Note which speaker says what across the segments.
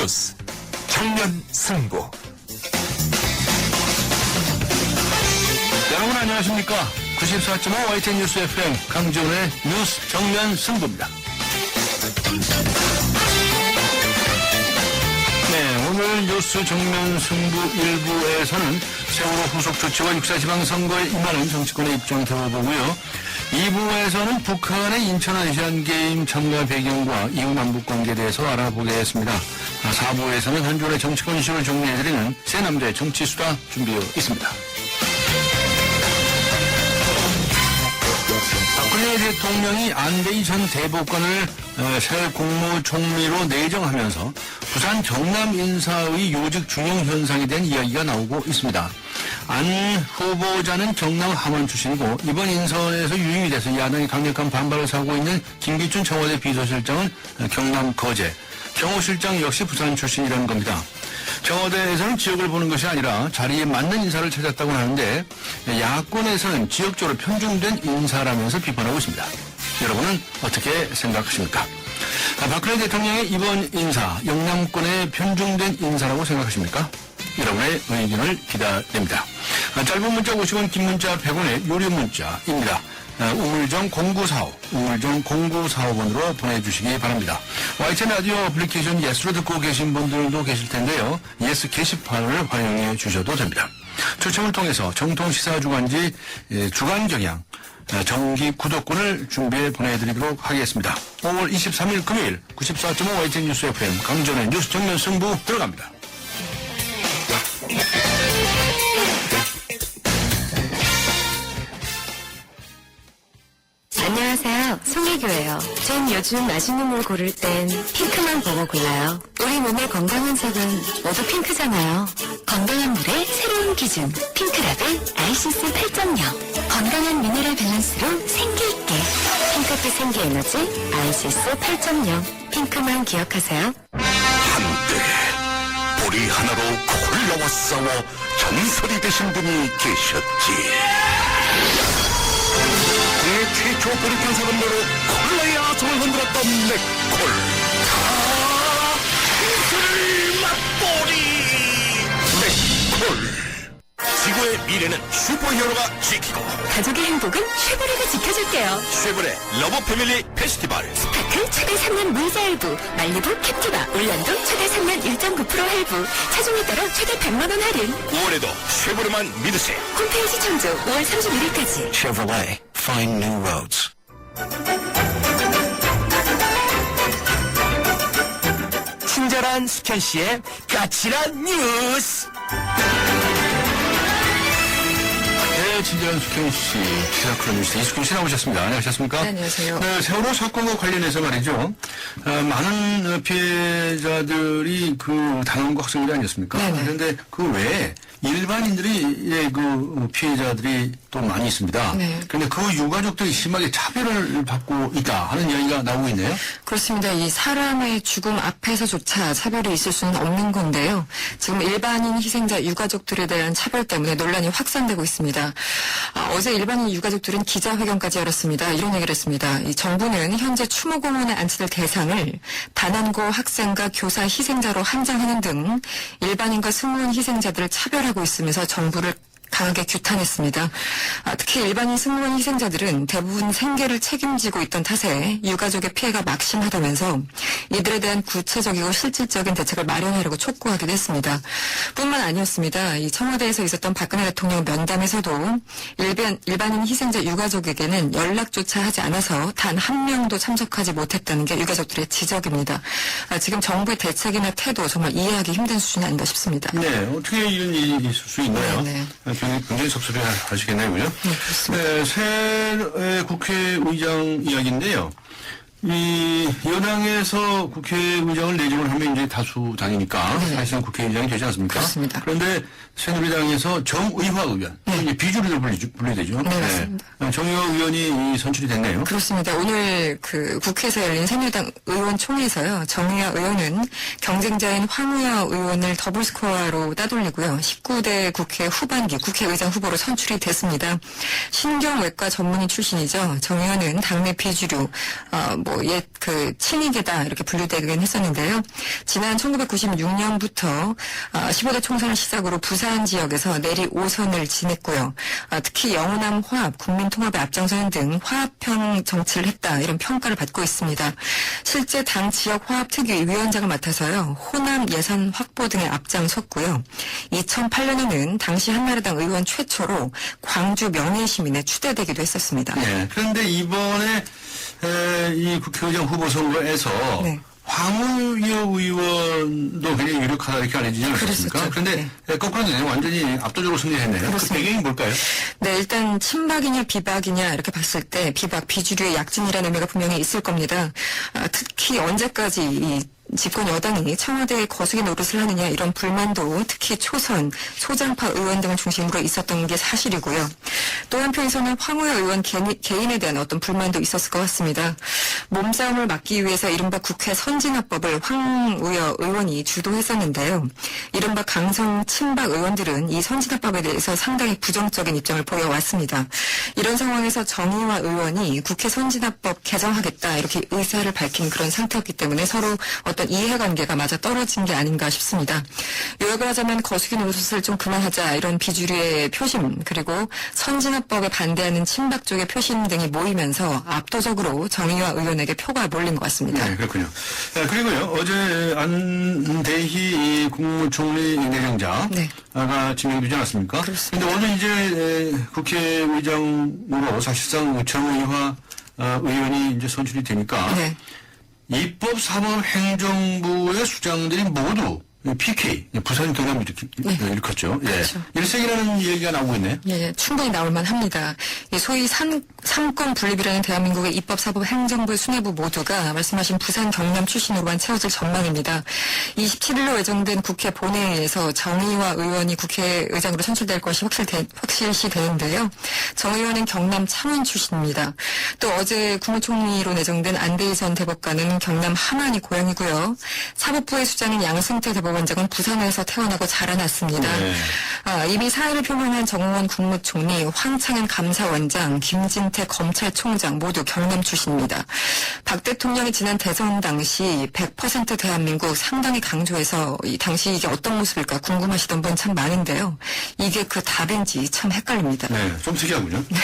Speaker 1: 뉴스 정면 승부.
Speaker 2: 여러분 안녕하십니까? 94.5 YTN 뉴스 FM 강지훈의 뉴스 정면 승부입니다. 네, 오늘 뉴스 정면 승부 1부에서는 세월호 후속 조치와 육사지방선거에 임하는 정치권의 입장 들어보고요. 2부에서는 북한의 인천 아시안게임 참가 배경과 이후 남북관계에 대해서 알아보겠습니다. 4부에서는 한 주간의 정치권 이슈를 정리해드리는 세 남자의 정치수다 준비되어 있습니다. 박근혜 대통령이 안대희 전 대법관을 새 국무총리로 내정하면서 부산 경남 인사의 요직 중용 현상에 대한 이야기가 나오고 있습니다. 안 후보자는 경남 함원 출신이고 이번 인선에서 유임이 돼서 야당이 강력한 반발을 사고 있는 김기춘 청와대 비서실장은 경남 거제, 경호실장 역시 부산 출신이라는 겁니다. 청와대에서는 지역을 보는 것이 아니라 자리에 맞는 인사를 찾았다고 하는데 야권에서는 지역적으로 편중된 인사라면서 비판하고 있습니다. 여러분은 어떻게 생각하십니까? 박근혜 대통령의 이번 인사, 영남권의 편중된 인사라고 생각하십니까? 여러분의 의견을 기다립니다. 짧은 문자 50원, 긴 문자 100원의 유료 문자입니다. 우물정 0945, 우물정 0945번으로 보내주시기 바랍니다. YTN 라디오 어플리케이션 예스로 듣고 계신 분들도 계실 텐데요. 예스 게시판을 활용해 주셔도 됩니다. 추첨을 통해서 정통시사주간지 주간경향 정기 구독권을 준비해 보내드리도록 하겠습니다. 5월 23일 금요일 94.5 YTN 뉴스 FM 강전의 뉴스 정면 승부 들어갑니다.
Speaker 3: 안녕하세요. 송혜교예요. 전 요즘 맛있는 물 고를 땐 핑크만 보고 골라요. 우리 몸의 건강한 색은 모두 핑크잖아요. 건강한 물의 새로운 기준 핑크라벨 아이시스 8.0 건강한 미네랄 밸런스로 생기있게 핑크빛 생기 에너지 아이시스 8.0 핑크만 기억하세요.
Speaker 1: 한때 보리 하나로 콜라와 싸워 전설이 되신 분이 계셨지. 국내 최초 보리탄 사건으로 콜라의 아성을 흔들었던 맥콜. 전설의 맛보리 맥콜. 지구의 미래는 슈퍼히어로가 지키고
Speaker 3: 가족의 행복은 쉐보레가 지켜줄게요.
Speaker 1: 쉐보레 러브 패밀리 페스티벌.
Speaker 3: 스파크 최대 3년 무이자 할부, 말리부 캡티바, 올란도 최대 3년 1.9% 할부, 차종에 따라 최대 100만원 할인.
Speaker 1: 5월에도 쉐보레만 믿으세요.
Speaker 3: 홈페이지 청조 5월 31일까지.
Speaker 1: Chevrolet, find new roads. 친절한 수현 씨의 까칠한 뉴스.
Speaker 2: 네, 친절한 숙현 씨, 기사 크로니스트 이숙현 씨 나오셨습니다. 안녕하셨습니까?
Speaker 3: 네, 안녕하세요.
Speaker 2: 네, 세월호 사건과 관련해서 말이죠. 많은 피해자들이 그 단원고 학생들이 아니었습니까?
Speaker 3: 네네.
Speaker 2: 그런데 그 외에 일반인들이 그 피해자들이 또 많이 있습니다.
Speaker 3: 네.
Speaker 2: 그런데 그 유가족들이 심하게 차별을 받고 있다 하는 이야기가 나오고 있네요.
Speaker 4: 그렇습니다. 이 사람의 죽음 앞에서조차 차별이 있을 수는 없는 건데요. 지금 일반인 희생자 유가족들에 대한 차별 때문에 논란이 확산되고 있습니다. 어제 일반인 유가족들은 기자회견까지 열었습니다. 이런 얘기를 했습니다. 이 정부는 현재 추모공원에 안치될 대상을 단원고 학생과 교사 희생자로 한정하는 등 일반인과 승무원 희생자들을 차별하고 있으면서 정부를 강하게 규탄했습니다. 특히 일반인 승무원 희생자들은 대부분 생계를 책임지고 있던 탓에 유가족의 피해가 막심하다면서 이들에 대한 구체적이고 실질적인 대책을 마련하려고 촉구하기도 했습니다. 뿐만 아니었습니다. 이 청와대에서 있었던 박근혜 대통령 면담에서도 일반인 희생자 유가족에게는 연락조차 하지 않아서 단 한 명도 참석하지 못했다는 게 유가족들의 지적입니다. 지금 정부의 대책이나 태도 정말 이해하기 힘든 수준이 아닌가 싶습니다.
Speaker 2: 네, 어떻게 이런 일이 있을 수 있나요?
Speaker 4: 네.
Speaker 2: 굉장히 섭섭해 하시겠네요, 그죠?
Speaker 4: 네, 그렇습니다.
Speaker 2: 네, 새 국회의장 이야기인데요. 이 여당에서 국회의장을 내정을 하면 이제 다수당이니까
Speaker 4: 네.
Speaker 2: 사실상 국회의장이 되지 않습니까?
Speaker 4: 그렇습니다.
Speaker 2: 그런데 새누리당에서 정의화 의원, 이제 비주류로 분류되죠.
Speaker 4: 네, 맞습니다.
Speaker 2: 정의화 의원이 선출이 됐네요.
Speaker 4: 그렇습니다. 오늘 그 국회에서 열린 새누리당 의원총회에서요. 정의화 의원은 경쟁자인 황우여 의원을 더블 스코어로 따돌리고요. 19대 국회 후반기 국회의장 후보로 선출이 됐습니다. 신경외과 전문의 출신이죠. 정 의원은 당내 비주류, 친이계다 이렇게 분류되긴 했었는데요. 지난 1996년부터 15대 총선을 시작으로 부산 지역에서 내리 5선을 지냈고요. 특히 영호남 화합, 국민통합에 앞장서는 등 화합형 정치를 했다 이런 평가를 받고 있습니다. 실제 당 지역 화합 특위 위원장을 맡아서요. 호남 예산 확보 등에 앞장섰고요. 2008년에는 당시 한나라당 의원 최초로 광주 명예시민에 추대되기도 했었습니다.
Speaker 2: 네. 그런데 이번에 이 국회의장 후보 선거에서
Speaker 4: 네.
Speaker 2: 황우여 의원도 굉장히 유력하다 이렇게 알려지지 않습니까?
Speaker 4: 그랬었죠.
Speaker 2: 그런데 거꾸로 되면 완전히 압도적으로 승리했네요. 그
Speaker 4: 그렇습니다.
Speaker 2: 배경이 뭘까요?
Speaker 4: 네, 일단 친박이냐 비박이냐 이렇게 봤을 때 비박 비주류의 약진이라는 의미가 분명히 있을 겁니다. 특히 언제까지 이 집권 여당이 청와대에 거수기 노릇을 하느냐 이런 불만도 특히 초선, 소장파 의원 등을 중심으로 있었던 게 사실이고요. 또 한편에서는 황우여 의원 개인에 대한 어떤 불만도 있었을 것 같습니다. 몸싸움을 막기 위해서 이른바 국회 선진화법을 황우여 의원이 주도했었는데요. 이른바 강성 친박 의원들은 이 선진화법에 대해서 상당히 부정적인 입장을 보여왔습니다. 이런 상황에서 정의화 의원이 국회 선진화법 개정하겠다 이렇게 의사를 밝힌 그런 상태였기 때문에 서로 어떤 이해관계가 맞아 떨어진 게 아닌가 싶습니다. 요약을 하자면 거수기 노릇을 좀 그만하자 이런 비주류의 표심 그리고 선진화법에 반대하는 친박 쪽의 표심 등이 모이면서 압도적으로 정의화 의원에게 표가 몰린 것 같습니다.
Speaker 2: 네, 그렇군요. 그리고요, 어제 안대희 국무총리 내정자가
Speaker 4: 네.
Speaker 2: 지명되지 않았습니까?
Speaker 4: 그렇습니다.
Speaker 2: 그런데 오늘 이제 국회의장으로 사실상 정의화 의원이 이제 선출이 되니까
Speaker 4: 네.
Speaker 2: 입법사법행정부의 수장들이 모두 PK, 부산 경남 일으켰죠. 예.
Speaker 4: 그렇죠.
Speaker 2: 일색이라는 얘기가 나오고 있네요.
Speaker 4: 예, 충분히 나올만 합니다. 소위 삼권 분립이라는 대한민국의 입법사법 행정부 수뇌부 모두가 말씀하신 부산 경남 출신으로만 채워질 전망입니다. 27일로 예정된 국회 본회의에서 정의화 의원이 국회의장으로 선출될 것이 확실시 되는데요. 정 의원은 경남 창원 출신입니다. 또 어제 국무총리로 내정된 안대희 전 대법관은 경남 함안이 고향이고요. 사법부의 수장인 양승태 대법원장은 부산에서 태어나고 자라났습니다.
Speaker 2: 네.
Speaker 4: 이미 사의를 표명한 정홍원 국무총리, 황창현 감사원장, 김진태 검찰총장 모두 경남 출신입니다. 박 대통령이 지난 대선 당시 100% 대한민국 상당히 강조해서 이 당시 이게 어떤 모습일까 궁금하시던 분 참 많은데요. 이게 그 답인지 참 헷갈립니다.
Speaker 2: 네, 좀 특이하군요. 네,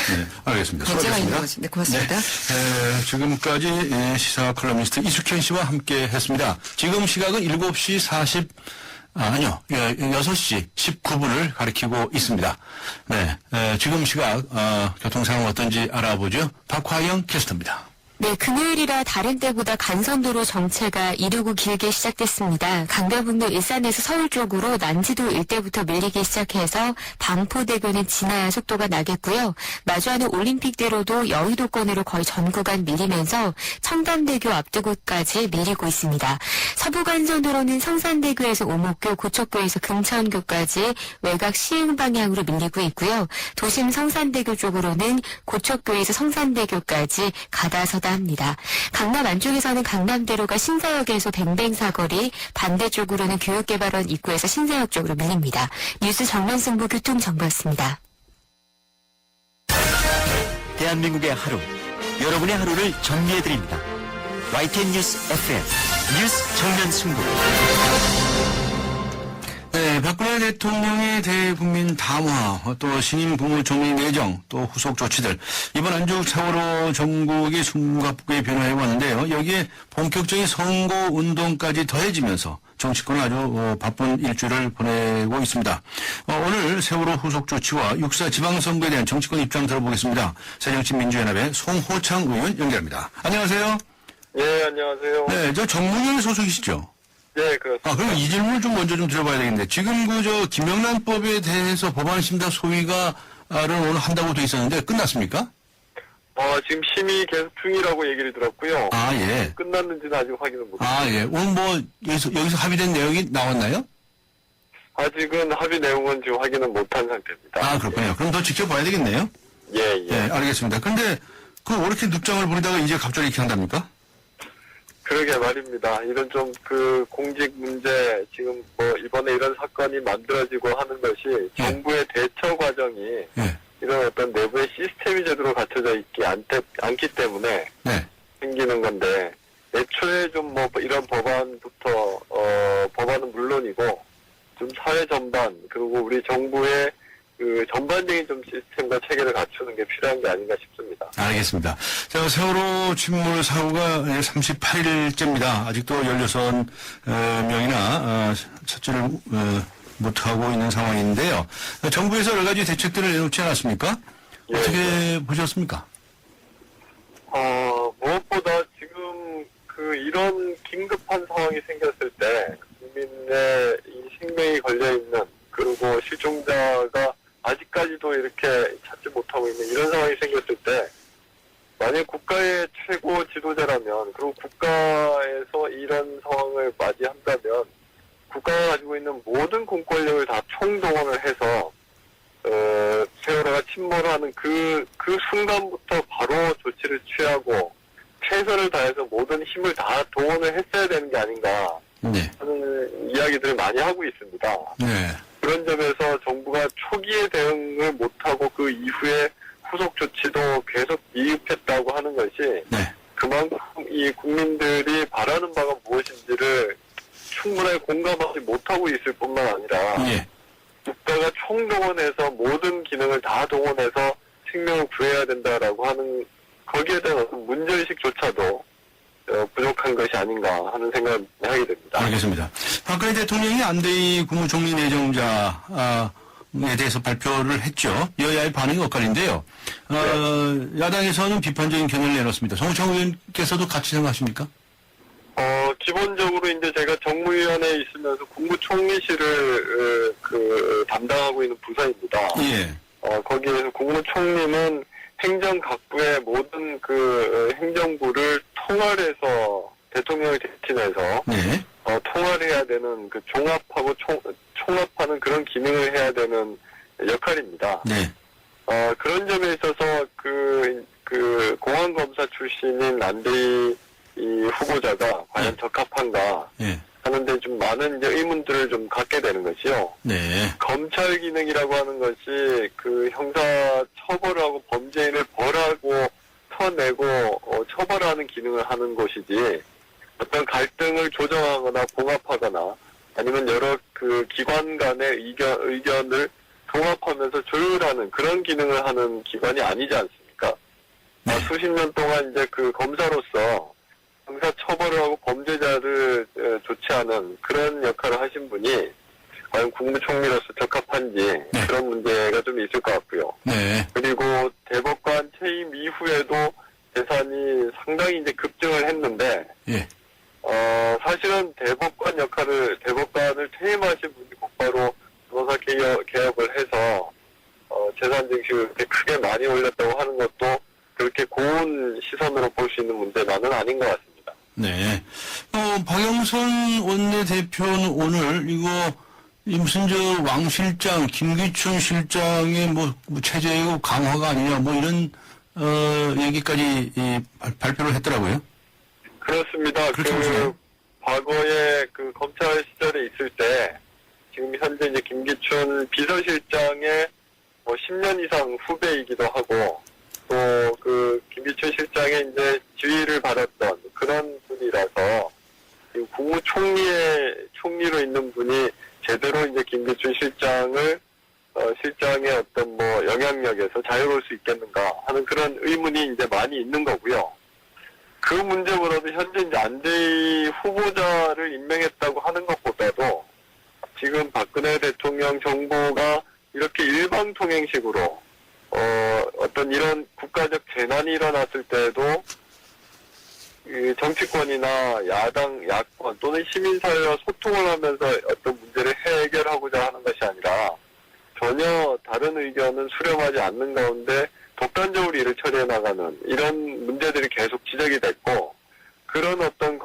Speaker 2: 알겠습니다.
Speaker 4: 문제가 있는
Speaker 2: 수고하셨습니다.
Speaker 4: 거지. 네, 고맙습니다.
Speaker 2: 지금까지 시사 컬럼니스트 이숙현 씨와 함께 했습니다. 지금 시각은 7시 6시 19분을 가리키고 있습니다. 네, 지금 시각 교통 상황 어떤지 알아보죠. 박화영 캐스터입니다.
Speaker 3: 네, 금요일이라 다른 때보다 간선도로 정체가 이르고 길게 시작됐습니다. 강변북로 일산에서 서울 쪽으로 난지도 일대부터 밀리기 시작해서 반포대교는 지나야 속도가 나겠고요. 마주하는 올림픽대로도 여의도권으로 거의 전 구간 밀리면서 청담대교 앞두고까지 밀리고 있습니다. 서부간선도로는 성산대교에서 오목교, 고척교에서 금천교까지 외곽 시흥 방향으로 밀리고 있고요. 도심 성산대교 쪽으로는 고척교에서 성산대교까지 가다서다 합니다. 강남 안쪽에서는 강남대로가 신사역에서 뱅뱅사거리, 반대쪽으로는 교육개발원 입구에서 신사역 쪽으로 밀립니다. 뉴스 정면승부 교통정보였습니다.
Speaker 5: 대한민국의 하루, 여러분의 하루를 정리해드립니다. YTN 뉴스 FM, 뉴스 정면승부.
Speaker 2: 네, 박근혜 대통령의 대국민 담화, 또 신임 국무총리 내정, 또 후속 조치들. 이번 안중 세월호 전국이 숨가쁘게 변화해왔는데요. 여기에 본격적인 선거운동까지 더해지면서 정치권은 아주 바쁜 일주일을 보내고 있습니다. 오늘 세월호 후속 조치와 6.4 지방선거에 대한 정치권 입장 들어보겠습니다. 새정치민주연합의 송호창 의원 연결합니다. 안녕하세요.
Speaker 6: 예, 안녕하세요.
Speaker 2: 네, 저 정문현 소속이시죠?
Speaker 6: 네, 그렇습니다.
Speaker 2: 그럼 이 질문을 좀 먼저 좀 드려봐야 되겠는데, 지금 김영란법에 대해서 법안심사 소위가 오늘 한다고 돼 있었는데, 끝났습니까?
Speaker 6: 지금 심의 계속 중이라고 얘기를 들었고요.
Speaker 2: 아, 예.
Speaker 6: 끝났는지는 아직 확인을 못했습니다.
Speaker 2: 아, 예. 오늘 여기서 합의된 내용이 나왔나요?
Speaker 6: 아직은 합의 내용은 지금 확인은 못한 상태입니다.
Speaker 2: 아, 그렇군요. 그럼 더 지켜봐야 되겠네요?
Speaker 6: 예.
Speaker 2: 네, 알겠습니다. 근데, 왜 이렇게 늑장을 부리다가 이제 갑자기 이렇게 한답니까?
Speaker 6: 그러게 말입니다. 이런 좀 공직 문제, 지금 이번에 이런 사건이 만들어지고 하는 것이
Speaker 2: 예.
Speaker 6: 정부의 대처 과정이
Speaker 2: 예.
Speaker 6: 이런 어떤 내부의 시스템이 제대로 갖춰져 있지 않기 때문에
Speaker 2: 네.
Speaker 6: 생기는 건데 애초에 좀 뭐 이런 법안부터 법안은 물론이고 좀 사회 전반 그리고 우리 정부의 그 전반적인 좀 시스템과 체계를 갖추는 게 필요한 게 아닌가 싶습니다.
Speaker 2: 알겠습니다. 자, 세월호 침몰 사고가 38일째입니다. 아직도 16명이나 찾지를 못하고 있는 상황인데요. 정부에서 여러 가지 대책들을 내놓지 않았습니까?
Speaker 6: 예.
Speaker 2: 어떻게 보셨습니까?
Speaker 6: 무엇보다 지금 이런 긴급한 상황이 생겼을 때 국민의 이 생명이 걸려있는 그리고 실종자가 아직까지도 이렇게 찾지 못하고 있는 이런 상황이 생겼을 때 만약 국가의 최고 지도자라면 그리고 국가에서 이런 상황을 맞이한다면 국가가 가지고 있는 모든 공권력을 다 총동원을 해서 세월호가 침몰하는 그 순간부터 바로 조치를 취하고 최선을 다해서 모든 힘을 다 동원을 했어야 되는 게 아닌가
Speaker 2: 네.
Speaker 6: 하는 이야기들을 많이 하고 있습니다.
Speaker 2: 네.
Speaker 6: 그런 점에서 정부가 초기에 대응을 못하고 그 이후에 후속 조치도 계속 미흡했다고 하는 것이
Speaker 2: 네.
Speaker 6: 그만큼 이 국민들이 바라는 바가 무엇인지를 충분하게 공감하지 못하고 있을 뿐만 아니라
Speaker 2: 예.
Speaker 6: 국가가 총동원해서 모든 기능을 다 동원해서 생명을 구해야 된다라고 하는 거기에 대한 어떤 문제의식조차도 부족한 것이 아닌가 하는 생각을 하게 됩니다.
Speaker 2: 알겠습니다. 박근혜 대통령이 안대희 국무총리 내정자에 대해서 발표를 했죠. 여야의 반응이 엇갈린데요. 야당에서는 비판적인 견해를 내놓습니다. 정우창 의원께서도 같이 생각하십니까?
Speaker 6: 기본적으로 이제 제가 정무위원회에 있으면서 국무총리실을 담당하고 있는 부서입니다.
Speaker 2: 예.
Speaker 6: 거기에서 국무총리는 행정각부의 모든 행정부를 통할해서 대통령을 대신해서
Speaker 2: 네.
Speaker 6: 통할해야 되는 종합하고 총합하는 그런 기능을 해야 되는 역할입니다.
Speaker 2: 네.
Speaker 6: 그런 점에 있어서 공안검사 출신인 안대희 이 후보자가 과연 적합한가
Speaker 2: 예.
Speaker 6: 하는데 좀 많은 이제 의문들을 좀 갖게 되는 것이요.
Speaker 2: 네.
Speaker 6: 검찰 기능이라고 하는 것이 형사 처벌하고 범죄인을 벌하고 터내고 처벌하는 기능을 하는 곳이지 어떤 갈등을 조정하거나 봉합하거나 아니면 여러 기관 간의 의견을 통합하면서 조율하는 그런 기능을 하는 기관이 아니지 않습니까?
Speaker 2: 네.
Speaker 6: 수십 년 동안 이제 형사로서 형사 처벌을 하고 범죄자를 조치하는 그런 역할을 하신 분이 과연 국무총리로서 적합한지
Speaker 2: 네.
Speaker 6: 그런 문제가 좀 있을 것 같고요.
Speaker 2: 네.
Speaker 6: 그리고 대법관 퇴임 이후에도 재산이 상당히 이제 급증을 했는데
Speaker 2: 예.
Speaker 6: 사실은 대법관을 퇴임하신 분이 곧바로 변호사 개혁을 해서 재산 증식을 그렇게 크게 많이 올렸다고 하는 것도 그렇게 고운 시선으로 볼 수 있는 문제만은 아닌 것 같습니다.
Speaker 2: 네. 박영선 원내대표는 오늘 무슨 왕 실장, 김기춘 실장의 체제 강화가 아니냐 이런 얘기까지 발표를 했더라고요.
Speaker 6: 그렇습니다.
Speaker 2: 그렇게 보시나요?
Speaker 6: 과거에 검찰 시절에 있을 때 지금 현재 이제 김기춘 비서실장의 10년 이상 후배이기도 하고 또 김기춘 실장의 이제 지위를 받았던 그런 분이라서 총리로 있는 분이 제대로 이제 김기춘 실장의 어떤 영향력에서 자유로울 수 있겠는가 하는 그런 의문이 이제 많이 있는 거고요. 그 문제보다도 현재 이제 안대희 후보자를 임명했다고 하는 것보다도 지금 박근혜 대통령 정부가 이렇게 일방통행식으로 어떤 이런 국가적 재난이 일어났을 때에도 정치권이나 야권 또는 시민사회와 소통을 하면서 어떤 문제를 해결하고자 하는 것이 아니라 전혀 다른 의견은 수렴하지 않는 가운데 독단적으로 일을 처리해 나가는 이런 문제들이 계속 지적이 됐고 그런 어떤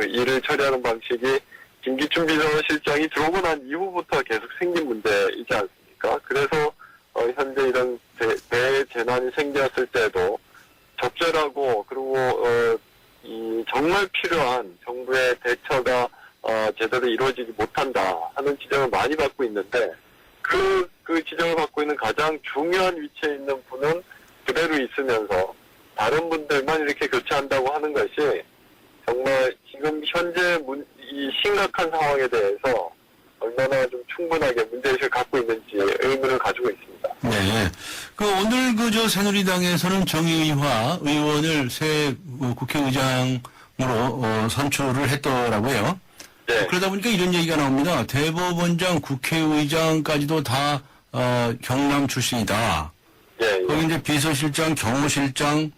Speaker 6: 일을 처리하는 방식이 김기춘 비서실장이 들어오고 난 이후부터 계속 생긴 문제이지 않습니까? 그래서 현재 이런 대재난이 생겼을 때도 적절하고 그리고 정말 필요한 정부의 대처가 제대로 이루어지지 못한다 하는 지적을 많이 받고 있는데 그 지적을 받고 있는 가장 중요한 위치에 있는 분은 그대로 있으면서 다른 분들만 이렇게 교체한다고 하는 것이 정말 지금 현재 이 심각한 상황에 대해서 얼마나 좀 충분하게 문제의식을 갖고 있는지 의문을 가지고 있습니다.
Speaker 2: 네. 오늘 새누리당에서는 정의화 의원을 새 국회의장으로 선출을 했더라고요.
Speaker 6: 네.
Speaker 2: 그러다 보니까 이런 얘기가 나옵니다. 대법원장, 국회의장까지도 다 경남 출신이다.
Speaker 6: 예,
Speaker 2: 거기 이제 비서실장, 경호실장,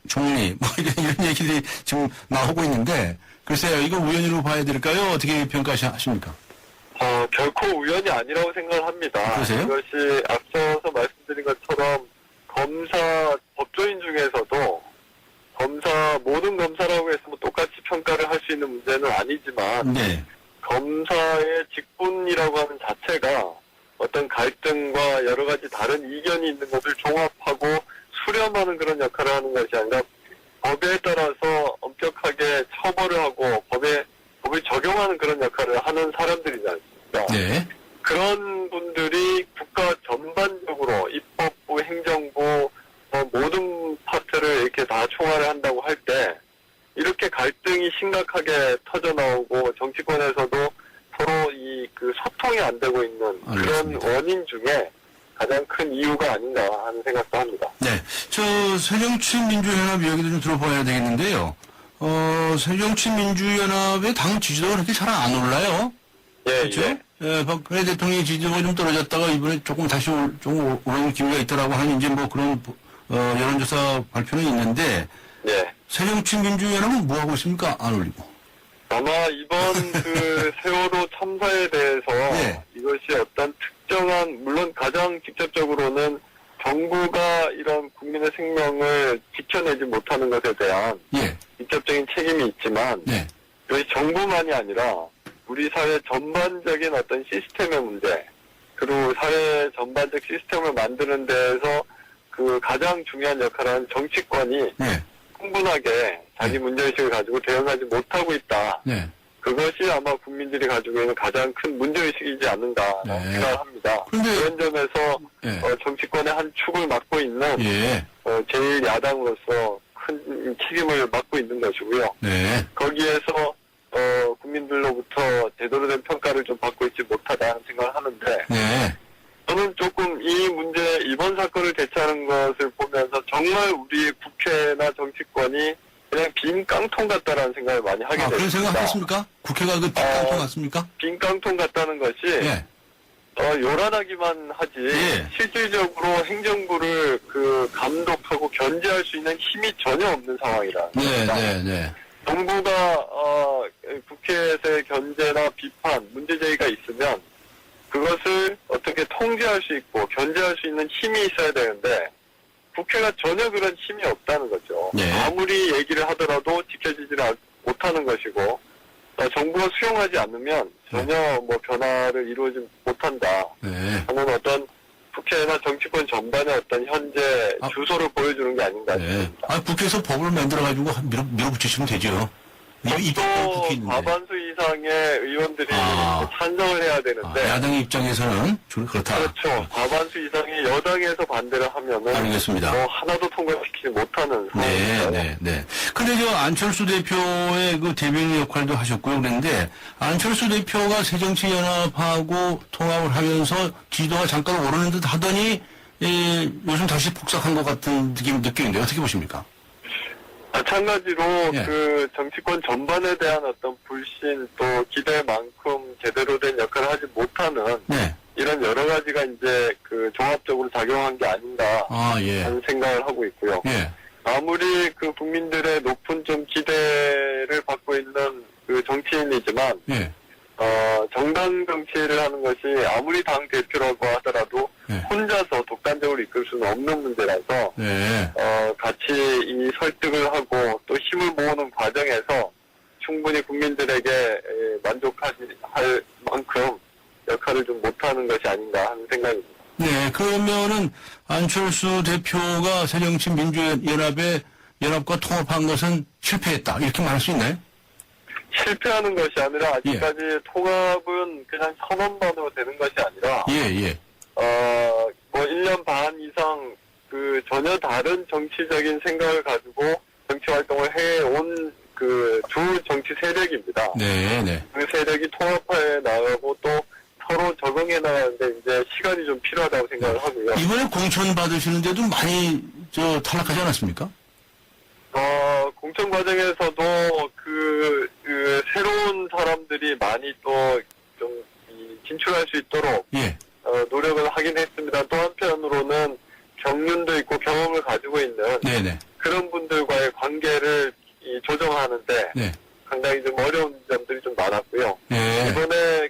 Speaker 2: 총리 뭐 이런 얘기들이 지금 나오고 있는데 글쎄요, 이거 우연으로 봐야 될까요? 어떻게 평가하십니까?
Speaker 6: 결코 우연이 아니라고 생각을 합니다.
Speaker 2: 그러세요?
Speaker 6: 이것이 앞서서 말씀드린 것처럼 법조인 중에서도 모든 검사라고 해서 뭐 똑같이 평가를 할 수 있는 문제는 아니지만,
Speaker 2: 네.
Speaker 6: 검사의 직분이라고 하는 자체가 어떤 갈등과 여러 가지 다른 이견이 있는 것을 종합하고 수렴하는 그런 역할을 하는 것이 아니라 법에 따라서 엄격하게 처벌을 하고 법을 적용하는 그런 역할을 하는 사람들이지 않습니까?
Speaker 2: 네.
Speaker 6: 그런 분들이 국가 전반적으로 입법부, 행정부 모든 파트를 이렇게 다 총괄을 한다고 할 때 이렇게 갈등이 심각하게 터져 나오고 정치권에서도 서로 소통이 안 되고 있는
Speaker 2: 알겠습니다.
Speaker 6: 그런 원인 중에 가장 큰 이유가 아닌가 하는 생각도 합니다.
Speaker 2: 네. 새정치민주연합 이야기도 좀 들어봐야 되겠는데요. 새정치민주연합의 당 지지도가 그렇게 잘 안 올라요.
Speaker 6: 예,
Speaker 2: 그렇죠?
Speaker 6: 예.
Speaker 2: 박근혜 대통령의 지지도가 좀 떨어졌다가 이번에 조금 다시 좀 오르는 기미가 있더라고 하는 이제 뭐 그런 여론조사 발표는 있는데
Speaker 6: 예.
Speaker 2: 새정치민주연합은 뭐 하고 있습니까? 안 올리고.
Speaker 6: 아마 이번 세월호 참사에 대해서
Speaker 2: 네.
Speaker 6: 이것이 어떤 특정한, 물론 가장 직접적으로는 정부가 이런 국민의 생명을 지켜내지 못하는 것에 대한
Speaker 2: 예.
Speaker 6: 직접적인 책임이 있지만
Speaker 2: 네.
Speaker 6: 이것이 정부만이 아니라 우리 사회 전반적인 어떤 시스템의 문제, 그리고 사회 전반적 시스템을 만드는 데에서 가장 중요한 역할을 하는 정치권이
Speaker 2: 네.
Speaker 6: 충분하게 자기 문제의식을 가지고 대응하지 못하고 있다.
Speaker 2: 네.
Speaker 6: 그것이 아마 국민들이 가지고 있는 가장 큰 문제의식이지 않는가
Speaker 2: 네.
Speaker 6: 생각을 합니다.
Speaker 2: 그런데-
Speaker 6: 그런 점에서
Speaker 2: 네.
Speaker 6: 정치권의 한 축을 맡고 있는
Speaker 2: 예.
Speaker 6: 제1야당으로서 큰 책임을 맡고 있는 것이고요.
Speaker 2: 네.
Speaker 6: 거기에서 국민들로부터 제대로 된 평가를 좀 받고 있지 못하다는 생각을 하는데
Speaker 2: 네.
Speaker 6: 저는 조금 이번 사건을 대처하는 것을 보면서 정말 우리 국회나 정치권이 그냥 빈 깡통 같다라는 생각을 많이 하게 됐습니다.
Speaker 2: 그런 생각 하셨습니까? 국회가 빈깡통 같습니까?
Speaker 6: 빈 깡통 같다는 것이
Speaker 2: 예.
Speaker 6: 요란하기만 하지
Speaker 2: 예.
Speaker 6: 실질적으로 행정부를 감독하고 견제할 수 있는 힘이 전혀 없는 상황이라는
Speaker 2: 네,
Speaker 6: 겁니다.
Speaker 2: 네, 네.
Speaker 6: 정부가 국회에서의 견제나 비판, 문제제기가 있으면 그것을 어떻게 통제할 수 있고 견제할 수 있는 힘이 있어야 되는데 국회가 전혀 그런 힘이 없다는 거죠.
Speaker 2: 네.
Speaker 6: 아무리 얘기를 하더라도 지켜지지를 못하는 것이고 정부가 수용하지 않으면 전혀 뭐 변화를 이루어지 못한다
Speaker 2: 네.
Speaker 6: 하는 어떤 국회나 정치권 전반의 어떤 현재 주소를 보여주는 게 아닌가
Speaker 2: 네.
Speaker 6: 싶습니다.
Speaker 2: 국회에서 법을 만들어가지고 밀어붙이시면 되죠. 입법도
Speaker 6: 또
Speaker 2: 국회 있는데.
Speaker 6: 과반수 이상의 의원들이
Speaker 2: 아.
Speaker 6: 찬성을 해야 되는데
Speaker 2: 야당의 입장에서는 그렇다.
Speaker 6: 그렇죠. 과반수 이상의 여당에서 반대를 하면은
Speaker 2: 알겠습니다.
Speaker 6: 하나도 통과시키지 못하는
Speaker 2: 네,
Speaker 6: 상황이에요.
Speaker 2: 네, 네. 근데 안철수 대표의 대변인 역할도 하셨고요. 그런데 안철수 대표가 새정치연합하고 통합을 하면서 지지도가 잠깐 오르는 듯 하더니 요즘 다시 폭삭한 것 같은 느낌인데 어떻게 보십니까?
Speaker 6: 마찬가지로
Speaker 2: 예.
Speaker 6: 정치권 전반에 대한 어떤 불신 또 기대만큼 제대로 된 역할을 하지 못하는
Speaker 2: 네.
Speaker 6: 이런 여러 가지가 이제 종합적으로 작용한 게 아닌가
Speaker 2: 예.
Speaker 6: 하는 생각을 하고 있고요.
Speaker 2: 예.
Speaker 6: 아무리 국민들의 높은 좀 기대를 받고 있는 정치인이지만
Speaker 2: 예.
Speaker 6: 정당 정치를 하는 것이 아무리 당 대표라고 하더라도
Speaker 2: 네.
Speaker 6: 혼자서 독단적으로 이끌 수는 없는 문제라서
Speaker 2: 네.
Speaker 6: 같이 이 설득을 하고 또 힘을 모으는 과정에서 충분히 국민들에게 만족할 만큼 역할을 좀 못하는 것이 아닌가 하는 생각입니다.
Speaker 2: 네, 그러면은 안철수 대표가 새정치민주연합과 통합한 것은 실패했다 이렇게 말할 수 있나요?
Speaker 6: 실패하는 것이 아니라 아직까지 통합은 그냥 선언만으로 되는 것이 아니라
Speaker 2: 예, 예.
Speaker 6: 뭐 1년 반 이상 그 전혀 다른 정치적인 생각을 가지고 정치 활동을 해온 그 두 정치 세력입니다.
Speaker 2: 네, 네.
Speaker 6: 그 세력이 통합해 나가고 또 서로 적응해 나가는데 이제 시간이 좀 필요하다고 생각을 하고요.
Speaker 2: 이번에 공천 받으시는데도 많이 탈락하지 않았습니까?
Speaker 6: 공천 과정에서도 그 새로운 사람들이 많이 또 좀 진출할 수 있도록
Speaker 2: 예.
Speaker 6: 노력을 하긴 했습니다. 또 한편으로는 경륜도 있고 경험을 가지고 있는
Speaker 2: 네네.
Speaker 6: 그런 분들과의 관계를 조정하는데
Speaker 2: 네.
Speaker 6: 상당히 좀 어려운 점들이 좀 많았고요.
Speaker 2: 예.
Speaker 6: 이번에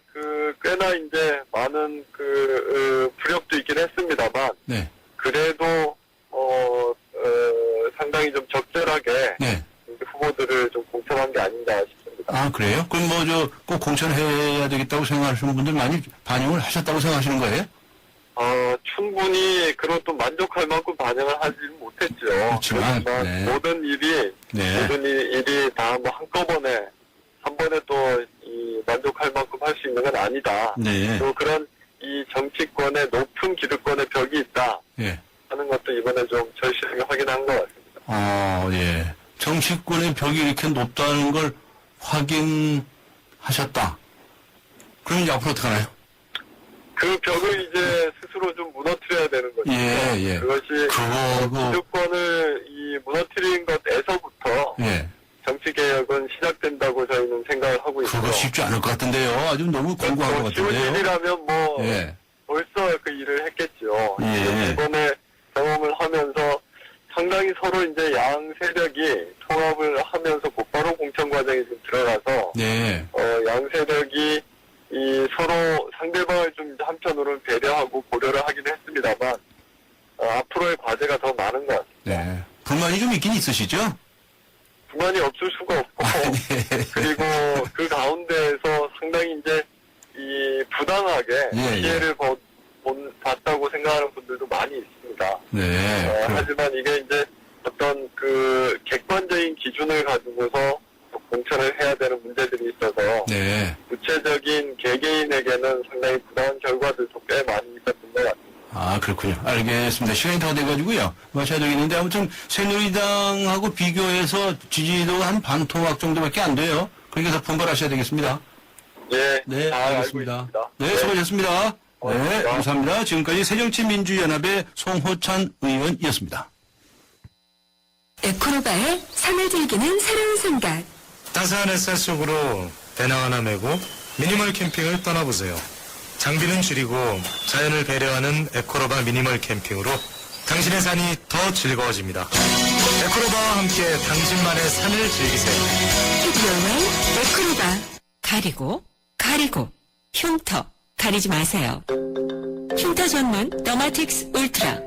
Speaker 6: 꽤나 이제 많은 부력도 있긴 했습니다만
Speaker 2: 네.
Speaker 6: 그래도 상당히 좀 적절하게
Speaker 2: 네.
Speaker 6: 후보들을 좀 공천한 게 아닌가 싶습니다.
Speaker 2: 아, 그래요? 그럼 꼭 공천해야 되겠다고 생각하시는 분들 많이 반영을 하셨다고 생각하시는 거예요?
Speaker 6: 충분히 그런 또 만족할 만큼 반영을 하지는 못했죠.
Speaker 2: 그렇지만,
Speaker 6: 그렇지만
Speaker 2: 네.
Speaker 6: 모든 일이 다 뭐 한꺼번에 한 번에 또 만족할 만큼 할 수 있는 건 아니다.
Speaker 2: 네.
Speaker 6: 또 그런 이 정치권의 높은 기득권의 벽이 있다
Speaker 2: 예.
Speaker 6: 하는 것도 이번에 좀 절실하게 확인한 것 같습니다.
Speaker 2: 예. 정치권의 벽이 이렇게 높다는 걸 확인하셨다. 그럼 이제 앞으로 어떻게 하나요?
Speaker 6: 그 벽을 이제 스스로 좀 무너뜨려야 되는 거죠.
Speaker 2: 예.
Speaker 6: 그것이 기득권을 무너뜨리는 것에서부터
Speaker 2: 예.
Speaker 6: 정치 개혁은 시작된다고 저희는 생각을 하고 있고요.
Speaker 2: 그거 쉽지 않을 것 같은데요. 아주 너무 공고한 것
Speaker 6: 쉬운
Speaker 2: 같은데요.
Speaker 6: 일이라면
Speaker 2: 예.
Speaker 6: 벌써 그 일을 했겠죠.
Speaker 2: 예.
Speaker 6: 이번에 경험을 하면서 상당히 서로 이제 양 세력이 통합을 하면서 곧바로 공천 과정에 좀 들어가서
Speaker 2: 네.
Speaker 6: 양 세력이 서로 상대방을 좀 이제 한편으로는 배려하고 고려를 하긴 했습니다만 앞으로의 과제가 더 많은 것 같습니다.
Speaker 2: 네. 불만이 좀 있긴 있으시죠?
Speaker 6: 불만이 없을 수가 없고
Speaker 2: 네.
Speaker 6: 그리고 그 가운데에서 상당히 이제 부당하게
Speaker 2: 예.
Speaker 6: 피해를 봤다고 생각하는 분들도 많이 있습니다.
Speaker 2: 네.
Speaker 6: 하지만 이게 이제 어떤 그 객관적인 기준을 가지고서 공천을 해야 되는 문제들이 있어서
Speaker 2: 네.
Speaker 6: 구체적인 개개인에게는 상당히 부당한 결과들도 꽤 많이 있었던 것 같습니다.
Speaker 2: 아, 그렇군요. 알겠습니다. 시간이 다 돼가지고요. 마쳐야 되겠는데, 아무튼, 새누리당하고 비교해서 지지도가 한 반토막 정도밖에 안 돼요. 그러니까 더 분발하셔야 되겠습니다.
Speaker 6: 예,
Speaker 2: 네,
Speaker 6: 잘 알고
Speaker 2: 알겠습니다.
Speaker 6: 있습니다.
Speaker 2: 네, 수고하셨습니다. 네,
Speaker 6: 고맙습니다.
Speaker 2: 감사합니다. 지금까지 새정치민주연합의 송호찬 의원이었습니다.
Speaker 3: 에코로바의 삶을 즐기는 새로운 생각.
Speaker 1: 따스한 햇살 속으로 배낭 하나 메고 미니멀 캠핑을 떠나보세요. 장비는 줄이고 자연을 배려하는 에코로바 미니멀 캠핑으로 당신의 산이 더 즐거워집니다. 에코로바와 함께 당신만의 산을 즐기세요.
Speaker 3: kit여행 에코로바. 가리고 흉터 가리지 마세요. 흉터 전문 더마틱스 울트라.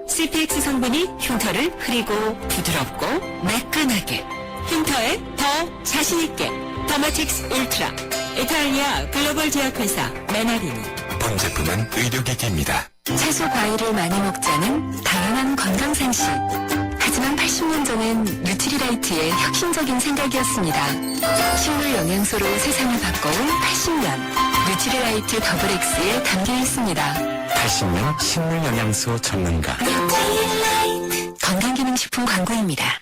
Speaker 3: CPX 성분이 흉터를 흐리고 부드럽고 매끈하게, 흉터에 더 자신있게. 더마틱스 울트라. 이탈리아 글로벌 제약회사 메나리니.
Speaker 1: 본 제품은 의료기기입니다.
Speaker 3: 채소 과일을 많이 먹자는 다양한 건강 상식. 하지만 80년 전엔 뉴트리라이트의 혁신적인 생각이었습니다. 식물 영양소로 세상을 바꿔온 80년. 뉴트리라이트 더블 X에 담겨 있습니다.
Speaker 1: 80년 식물 영양소 전문가.
Speaker 3: 뉴트리라이트. 건강기능식품 광고입니다.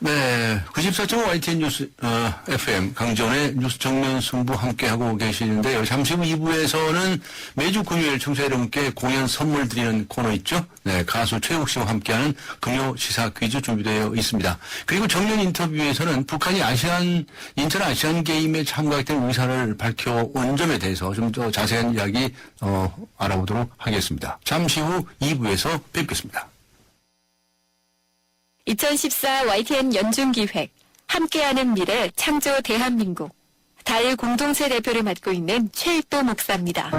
Speaker 2: 네, 94.5 YTN 뉴스, FM, 강전의 뉴스 정면 승부 함께하고 계시는데요. 잠시 후 2부에서는 매주 금요일 청취자 여러분께 공연 선물 드리는 코너 있죠? 네, 가수 최욱 씨와 함께하는 금요 시사 퀴즈 준비되어 있습니다. 그리고 정면 인터뷰에서는 북한이 인천 아시안 게임에 참가했던 의사를 밝혀온 점에 대해서 좀 더 자세한 이야기, 알아보도록 하겠습니다. 잠시 후 2부에서 뵙겠습니다.
Speaker 3: 2014 YTN 연중기획 함께하는 미래 창조 대한민국 다일 공동체 대표를 맡고 있는 최익도 목사입니다.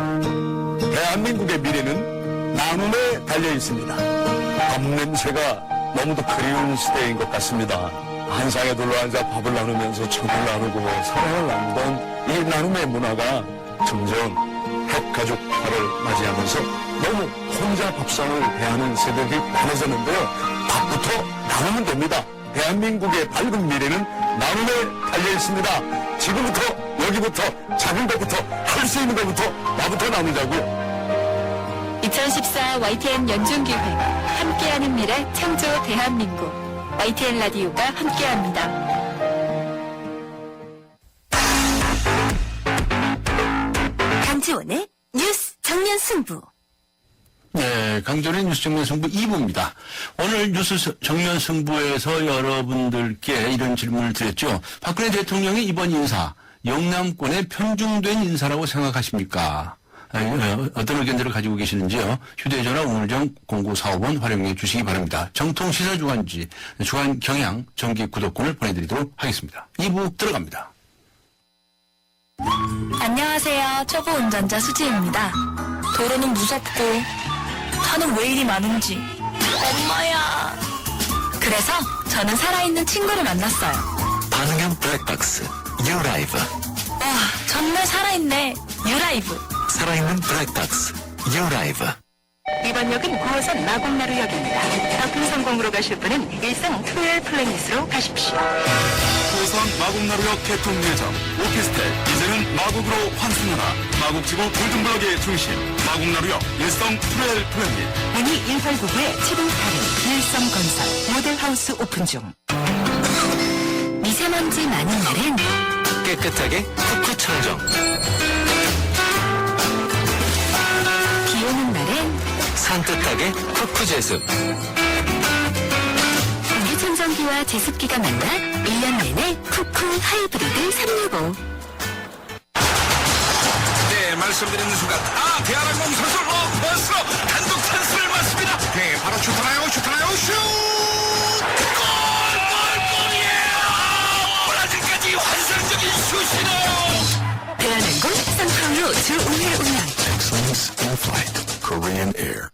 Speaker 1: 대한민국의 미래는 나눔에 달려 있습니다. 밥 냄새가 너무도 그리운 시대인 것 같습니다. 한 상에 둘러앉아 밥을 나누면서 정을 나누고 사랑을 나누던 이 나눔의 문화가 점점 핵가족화를 맞이하면서 너무 혼자 밥상을 대하는 세대들이 많아졌는데요. 밥부터 나누면 됩니다. 대한민국의 밝은 미래는 나눔에 달려 있습니다. 지금부터 여기부터 작은 것부터 할 수 있는 것부터 나부터 나누자고요.
Speaker 3: 2014 YTN 연중기획 함께하는 미래 창조 대한민국. YTN 라디오가 함께합니다. 강지원의 뉴스 정면 승부.
Speaker 2: 네, 강조의 뉴스 정면 승부 2부입니다. 오늘 뉴스 정면 승부에서 여러분들께 이런 질문을 드렸죠. 박근혜 대통령의 이번 인사, 영남권의 편중된 인사라고 생각하십니까? 어떤 의견들을 가지고 계시는지요? 휴대전화 우물정 0945번 활용해 주시기 바랍니다. 정통 시사주간지, 주간 경향 정기 구독권을 보내드리도록 하겠습니다. 2부 들어갑니다.
Speaker 3: 안녕하세요. 초보 운전자 수지입니다. 도로는 무섭고 차는 왜 이리 많은지. 엄마야. 그래서 저는 살아있는 친구를 만났어요.
Speaker 5: 반응형 블랙박스 유라이브.
Speaker 3: 와, 정말 살아있네. 유라이브.
Speaker 5: 살아있는 블랙박스 유라이브.
Speaker 3: 이번 역은 9호선 마곡나루역입니다. 덕풍성공으로 가실 분은 일상 트로열 플래닛으로 가십시오.
Speaker 1: 우선 마곡나루역 개통 예정, 오피스텔, 이제는 마곡으로 환승하라. 마곡지구 골든블럭의 중심, 마곡나루역 일성 트레일 플랜닛.
Speaker 3: 문의 189에 728은 일성건설 모델하우스 오픈 중. 미세먼지 많은 날엔
Speaker 5: 깨끗하게 쿠쿠 청정.
Speaker 3: 비 오는 날엔
Speaker 5: 산뜻하게 쿠쿠 제습.
Speaker 3: 공기청정기와 제습기가 만나 1년 내내 쿠쿠 하이브리드 365.
Speaker 1: 네, 말씀드리는 순간, 대한항공 선수, 벌써 단독 찬스를 맞습니다. 네, 바로 슈터나요, 슛! 골이에요! 브라질까지 환상적인 슛이네요!
Speaker 3: 대한항공 상파울로 주 5일 운영.
Speaker 1: Excellence in flight, Korean Air.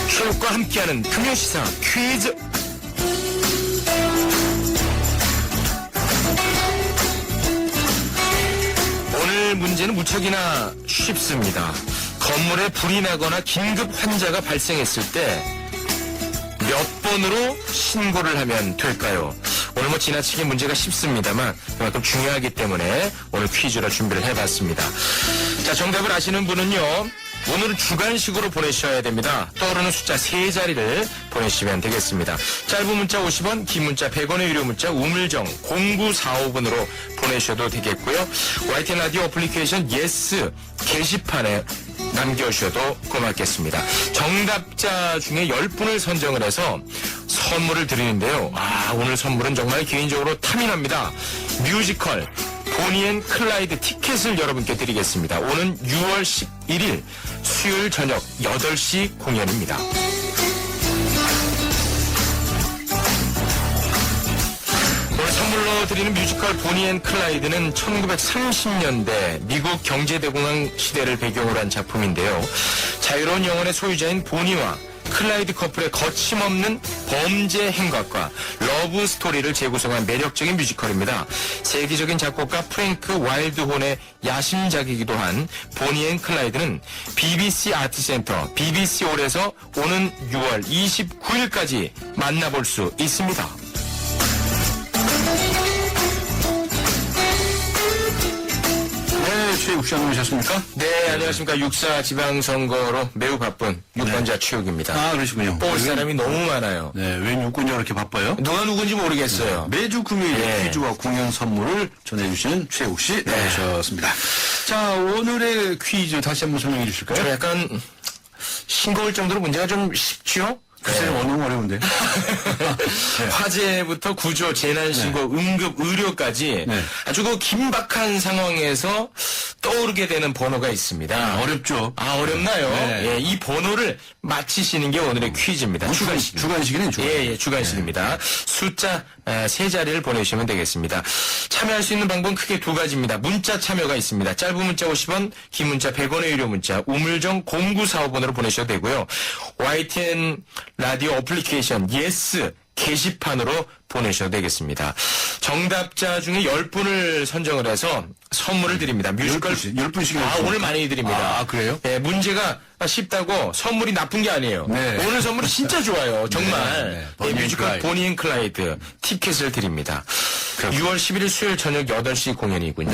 Speaker 5: 추억과 함께하는 금요시사 퀴즈. 오늘 문제는 무척이나 쉽습니다. 건물에 불이 나거나 긴급 환자가 발생했을 때 몇 번으로 신고를 하면 될까요? 오늘 뭐 지나치게 문제가 쉽습니다만 그만큼 중요하기 때문에 오늘 퀴즈로 준비를 해봤습니다. 자, 정답을 아시는 분은요, 오늘은 주간식으로 보내셔야 됩니다. 떠오르는 숫자 3자리를 보내시면 되겠습니다. 짧은 문자 50원, 긴 문자 100원의 유료 문자 우물정 0945번으로 보내셔도 되겠고요. YTN 라디오 어플리케이션 예스 게시판에 남겨주셔도 고맙겠습니다. 정답자 중에 10분을 선정을 해서 선물을 드리는데요. 오늘 선물은 정말 개인적으로 탐이 납니다. 뮤지컬 보니 앤 클라이드 티켓을 여러분께 드리겠습니다. 오는 6월 11일 수요일 저녁 8시 공연입니다. 오늘 선물로 드리는 뮤지컬 보니 앤 클라이드는 1930년대 미국 경제대공황 시대를 배경으로 한 작품인데요. 자유로운 영혼의 소유자인 보니와 클라이드 커플의 거침없는 범죄 행각과 러브 스토리를 재구성한 매력적인 뮤지컬입니다. 세계적인 작곡가 프랭크 와일드혼의 야심작이기도 한 보니 앤 클라이드는 BBC 아트센터 BBC 홀에서 오는 6월 29일까지 만나볼 수 있습니다.
Speaker 2: 네, 최욱 씨 안녕하셨습니까?
Speaker 5: 네, 안녕하십니까. 육사 지방선거로 매우 바쁜 유권자 최욱입니다.
Speaker 2: 그러시군요.
Speaker 5: 뽑을 사람이 너무 많아요.
Speaker 2: 네, 왜 육군이 이렇게 바빠요?
Speaker 5: 누가 누군지 모르겠어요.
Speaker 2: 매주 금요일
Speaker 5: 예.
Speaker 2: 퀴즈와 공연 선물을 전해주시는 최욱 씨 나오셨습니다. 자, 오늘의 퀴즈 다시 한번 설명해 주실까요?
Speaker 5: 저 약간 싱거울 정도로 문제가 좀 쉽죠?
Speaker 2: 글쎄, 너무 어려운데. 네.
Speaker 5: 화재부터 구조, 재난신고, 응급, 의료까지
Speaker 2: 네.
Speaker 5: 아주 그 긴박한 상황에서 떠오르게 되는 번호가 있습니다.
Speaker 2: 어렵죠.
Speaker 5: 어렵나요?
Speaker 2: 네.
Speaker 5: 예, 이 번호를 맞히시는 게 오늘의 퀴즈입니다. 주간식.
Speaker 2: 주간식이네, 주간식.
Speaker 5: 예, 주간식입니다. 숫자 3자리를 보내주시면 되겠습니다. 참여할 수 있는 방법은 크게 2가지입니다. 문자 참여가 있습니다. 짧은 문자 50원, 긴 문자 100원의 유료 문자, 우물정 0945번으로 보내셔도 되고요. YTN 라디오 어플리케이션 예스 게시판으로 보내셔도 되겠습니다. 정답자 중에 10분을 선정을 해서 선물을 드립니다. 뮤지컬
Speaker 2: 10분씩.
Speaker 5: 오늘 많이 드립니다.
Speaker 2: 아, 그래요?
Speaker 5: 네, 문제가 쉽다고 선물이 나쁜 게 아니에요.
Speaker 2: 네.
Speaker 5: 오늘 선물이 진짜 좋아요. 정말.
Speaker 2: 네.
Speaker 5: 네, 뮤지컬 보니 앤 클라이드 티켓을 드립니다. 6월 11일 수요일 저녁 8시 공연이군요.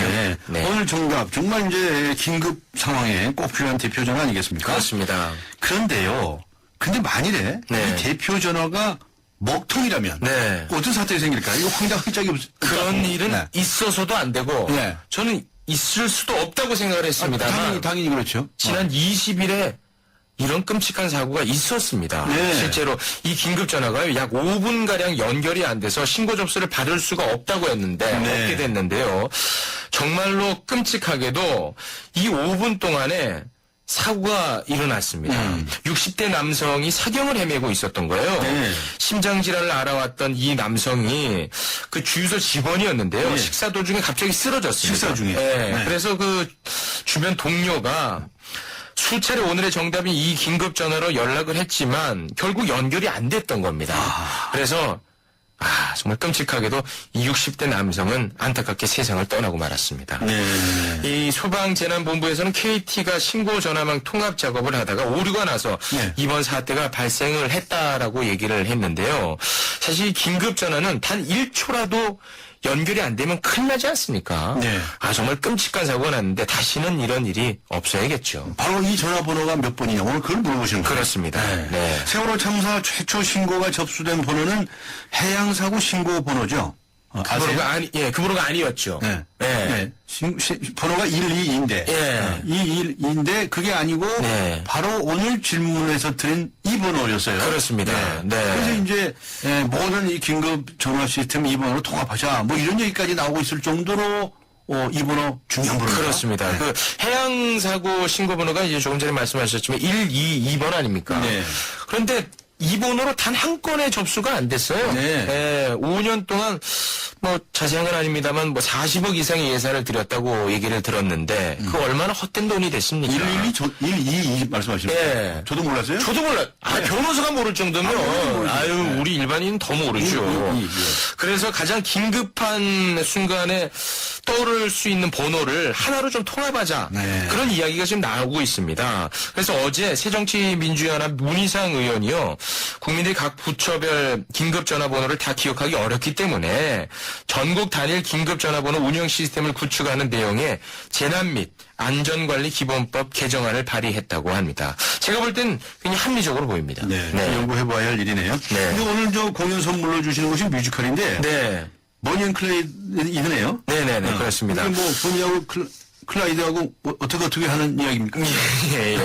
Speaker 2: 네. 오늘 정답. 정말 이제 긴급 상황에 꼭 필요한 대표 전화 아니겠습니까?
Speaker 5: 그렇습니다.
Speaker 2: 그런데요. 근데 만일에
Speaker 5: 네.
Speaker 2: 이 대표 전화가 먹통이라면
Speaker 5: 네.
Speaker 2: 어떤 사태가 생길까요? 이거 황당할 적이
Speaker 5: 그런 일은
Speaker 2: 네.
Speaker 5: 있어서도 안 되고
Speaker 2: 네.
Speaker 5: 저는 있을 수도 없다고 생각을 했습니다만
Speaker 2: 당연히 그렇죠.
Speaker 5: 지난 20일에 이런 끔찍한 사고가 있었습니다.
Speaker 2: 네.
Speaker 5: 실제로 이 긴급 전화가 약 5분가량 연결이 안 돼서 신고 접수를 받을 수가 없다고 했는데
Speaker 2: 네.
Speaker 5: 없게 됐는데요. 정말로 끔찍하게도 이 5분 동안에 사고가 일어났습니다. 60대 남성이 사경을 헤매고 있었던 거예요.
Speaker 2: 네.
Speaker 5: 심장질환을 알아왔던 이 남성이 그 주유소 직원이었는데요.
Speaker 2: 네.
Speaker 5: 식사 도중에 갑자기 쓰러졌습니다.
Speaker 2: 식사 중에.
Speaker 5: 네.
Speaker 2: 네.
Speaker 5: 그래서 그 주변 동료가 수차례 오늘의 정답인 이 긴급 전화로 연락을 했지만 결국 연결이 안 됐던 겁니다. 그래서 정말 끔찍하게도 이 60대 남성은 안타깝게 세상을 떠나고 말았습니다.
Speaker 2: 네.
Speaker 5: 이 소방재난본부에서는 KT가 신고 전화망 통합 작업을 하다가 오류가 나서
Speaker 2: 네.
Speaker 5: 이번 사태가 발생을 했다라고 얘기를 했는데요. 사실 이 긴급 전화는 단 1초라도 연결이 안 되면 큰일 나지 않습니까?
Speaker 2: 네.
Speaker 5: 정말 끔찍한 사고가 났는데 다시는 이런 일이 없어야겠죠.
Speaker 2: 바로 이 전화번호가 몇 번이냐 오늘 그걸 물어보시는 거예요.
Speaker 5: 그렇습니다. 네.
Speaker 2: 세월호 참사 최초 신고가 접수된 번호는 해양사고 신고 번호죠.
Speaker 5: 그 번호가 아니었죠.
Speaker 2: 네.
Speaker 5: 네.
Speaker 2: 네. 번호가 122인데.
Speaker 5: 예.
Speaker 2: 212인데 그게 아니고
Speaker 5: 네.
Speaker 2: 바로 오늘 질문에서 드린 이 번호였어요.
Speaker 5: 그렇습니다. 네.
Speaker 2: 그래서 이제 모든 이 긴급 전화 시스템 이 번호로 통합하자 뭐 이런 얘기까지 나오고 있을 정도로 이 번호 중요한 번호입니다.
Speaker 5: 그렇습니다.
Speaker 2: 네.
Speaker 5: 그 해양사고 신고번호가 이제 조금 전에 말씀하셨지만 122번 아닙니까?
Speaker 2: 네.
Speaker 5: 그런데 이 번호로 단 한 건의 접수가 안 됐어요.
Speaker 2: 네.
Speaker 5: 5년 동안 뭐 자세한 건 아닙니다만 뭐 40억 이상의 예산을 들였다고 얘기를 들었는데 그 얼마나 헛된 돈이 됐습니까?
Speaker 2: 122 말씀하시는 거예요?
Speaker 5: 네.
Speaker 2: 저도 몰랐어요?
Speaker 5: 저도 몰라. 변호사가 모를 정도면 우리 일반인은 더 모르죠. 그래서 가장 긴급한 순간에 떠오를 수 있는 번호를 하나로 좀 통합하자.
Speaker 2: 네.
Speaker 5: 그런 이야기가 지금 나오고 있습니다. 그래서 어제 새정치민주연합 문희상 의원이요. 국민들이 각 부처별 긴급전화번호를 다 기억하기 어렵기 때문에 전국 단일 긴급전화번호 운영 시스템을 구축하는 내용의 재난 및 안전관리 기본법 개정안을 발의했다고 합니다. 제가 볼 땐 굉장히 합리적으로 보입니다.
Speaker 2: 네. 연구해봐야 할 일이네요.
Speaker 5: 네.
Speaker 2: 근데 오늘 저 공연 선물로 주시는 것이 뮤지컬인데.
Speaker 5: 네.
Speaker 2: 버니 앤 클라이드네요.
Speaker 5: 네네네. 그렇습니다.
Speaker 2: 이게 뭐 버니하고 클라이드하고 뭐 어떻게 하는 이야기입니까?
Speaker 5: 예.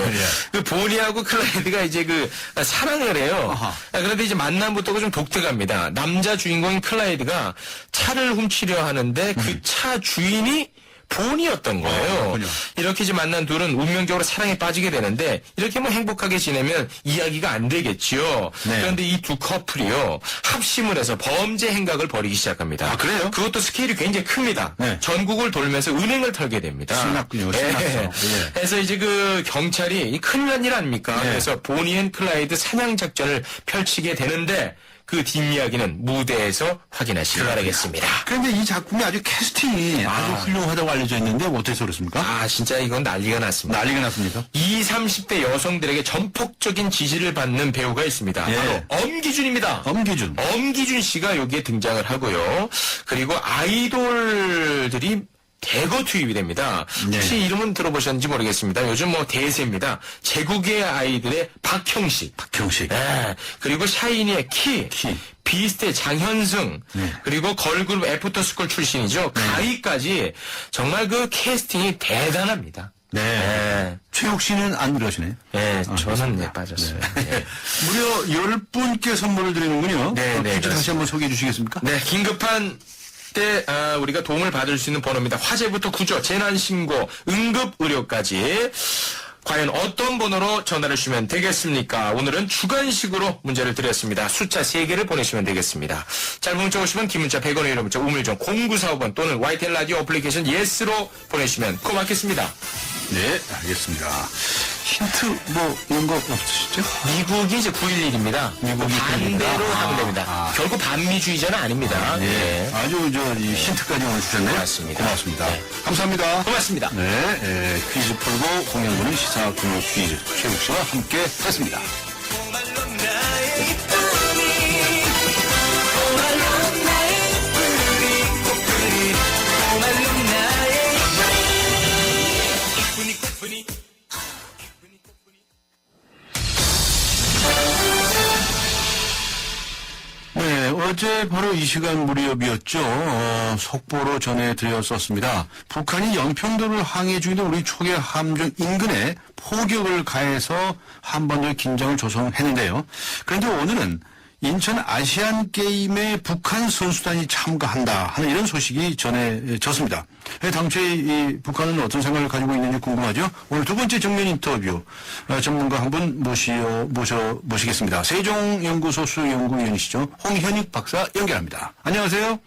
Speaker 5: 그 보니하고 클라이드가 이제 그 사랑을 해요.
Speaker 2: 아하.
Speaker 5: 그런데 이제 만남부터가 좀 독특합니다. 남자 주인공인 클라이드가 차를 훔치려 하는데 그 차 주인이 본이었던 거예요.
Speaker 2: 그렇군요.
Speaker 5: 이렇게 이제 만난 둘은 운명적으로 사랑에 빠지게 되는데 이렇게 뭐 행복하게 지내면 이야기가 안 되겠지요.
Speaker 2: 네.
Speaker 5: 그런데 이 두 커플이요 합심을 해서 범죄 행각을 벌이기 시작합니다.
Speaker 2: 아, 그래요?
Speaker 5: 그것도 스케일이 굉장히 큽니다.
Speaker 2: 네.
Speaker 5: 전국을 돌면서 은행을 털게 됩니다.
Speaker 2: 신났군요. 신났어. 예.
Speaker 5: 그래서 이제 그 경찰이 큰일 난 일 아닙니까?
Speaker 2: 네.
Speaker 5: 그래서 보니 앤 클라이드 사냥 작전을 펼치게 되는데 그 뒷이야기는 무대에서 확인하시기 바라겠습니다.
Speaker 2: 그런데 이 작품이 아주 캐스팅이 아주 훌륭하다고 알려져 있는데 어때서 그렇습니까?
Speaker 5: 진짜 이건 난리가 났습니다.
Speaker 2: 난리가 났습니까?
Speaker 5: 20, 30대 여성들에게 전폭적인 지지를 받는 배우가 있습니다.
Speaker 2: 예.
Speaker 5: 바로 엄기준입니다.
Speaker 2: 엄기준.
Speaker 5: 엄기준 씨가 여기에 등장을 하고요. 그리고 아이돌들이 대거 투입이 됩니다.
Speaker 2: 네.
Speaker 5: 혹시 이름은 들어보셨는지 모르겠습니다. 요즘 뭐 대세입니다. 제국의 아이들의 박형식. 네. 그리고 샤이니의 키. 비스트의 장현승.
Speaker 2: 네.
Speaker 5: 그리고 걸그룹 애프터스쿨 출신이죠. 가희까지 정말 그 캐스팅이 대단합니다.
Speaker 2: 네. 최욱 씨는 안 그러시네요.
Speaker 5: 네, 저는 빠졌어요. 네.
Speaker 2: 무려 10분께 선물을 드리는군요.
Speaker 5: 네, 네,
Speaker 2: 퀴즈 다시 한번 소개해 주시겠습니까?
Speaker 5: 네, 긴급한 때 우리가 도움을 받을 수 있는 번호입니다. 화재부터 구조, 재난신고, 응급의료까지 과연 어떤 번호로 전화를 주시면 되겠습니까? 오늘은 주간식으로 문제를 드렸습니다. 숫자 3개를 보내시면 되겠습니다. 짧은 문자 50원, 긴 문자 100원의 유료 문자 우물정 0945번 또는 YTN 라디오 어플리케이션 예스로 보내주시면 고맙겠습니다.
Speaker 2: 네, 알겠습니다. 힌트 이런 거 없으시죠?
Speaker 5: 미국이 이제 9.11입니다.
Speaker 2: 미국이
Speaker 5: 반대로
Speaker 2: 9.11.
Speaker 5: 하면 됩니다. 결국 반미주의자는 아닙니다.
Speaker 2: 네. 아주 이 힌트까지 오늘 주셨네요.
Speaker 5: 고맙습니다.
Speaker 2: 고맙습니다.
Speaker 5: 네.
Speaker 2: 감사합니다.
Speaker 5: 고맙습니다.
Speaker 2: 네, 퀴즈 풀고 공연보는 시사 금요 퀴즈 최욱 씨와 함께 했습니다. 네, 어제 바로 이 시간 무렵이었죠. 속보로 전해드렸었습니다. 북한이 연평도를 항해 중인 우리 초계 함정 인근에 포격을 가해서 한반도의 긴장을 조성했는데요. 그런데 오늘은 인천 아시안게임에 북한 선수단이 참가한다 하는 이런 소식이 전해졌습니다. 당초에 이 북한은 어떤 생각을 가지고 있는지 궁금하죠. 오늘 두 번째 정면 인터뷰 전문가 한 분 모시겠습니다. 세종연구소 수연구위원이시죠. 홍현익 박사 연결합니다. 안녕하세요.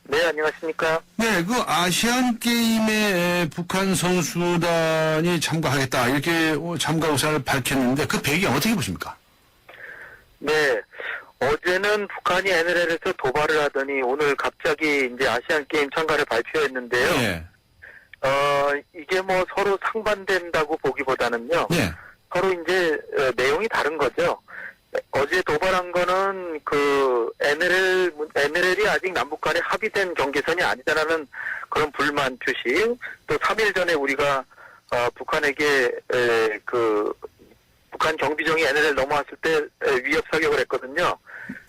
Speaker 6: 네, 안녕하십니까?
Speaker 2: 네, 그 아시안게임에 북한 선수단이 참가하겠다 이렇게 참가 의사를 밝혔는데 그 배경 어떻게 보십니까?
Speaker 6: 네. 어제는 북한이 NLL에서 도발을 하더니 오늘 갑자기 이제 아시안게임 참가를 발표했는데요.
Speaker 2: 네.
Speaker 6: 이게 뭐 서로 상반된다고 보기보다는요.
Speaker 2: 네.
Speaker 6: 서로 이제 내용이 다른 거죠. 어제 도발한 거는 그 NLL이 아직 남북 간에 합의된 경계선이 아니다라는 그런 불만 표시. 또 3일 전에 우리가 북한에게 북한 경비정이 NLL 넘어왔을 때 위협 사격을 했거든요.